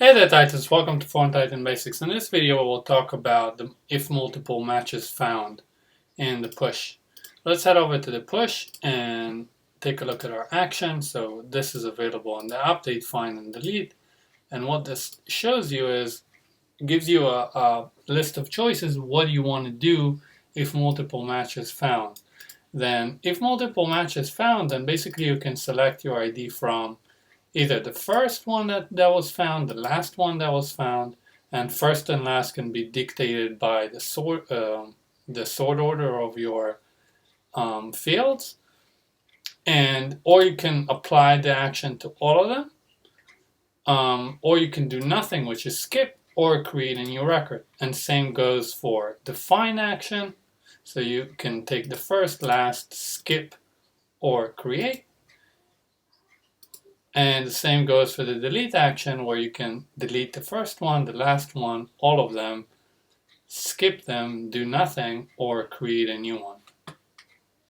Hey there Titans, welcome to Foreign Titan Basics. In this video we'll talk about the if multiple matches found in the push. Let's head over to the push and take a look at our action. So this is available in the update, find and delete. And what this shows you is, gives you a list of choices. What do you want to do if multiple matches found? Then if multiple matches found, then basically you can select your ID from either the first one that was found, the last one that was found, and first and last can be dictated by the sort order of your fields, or you can apply the action to all of them, or you can do nothing, which is skip or create a new record. And same goes for the find action, so you can take the first, last, skip, or create. And the same goes for the delete action, where you can delete the first one, the last one, all of them, skip them, do nothing, or create a new one.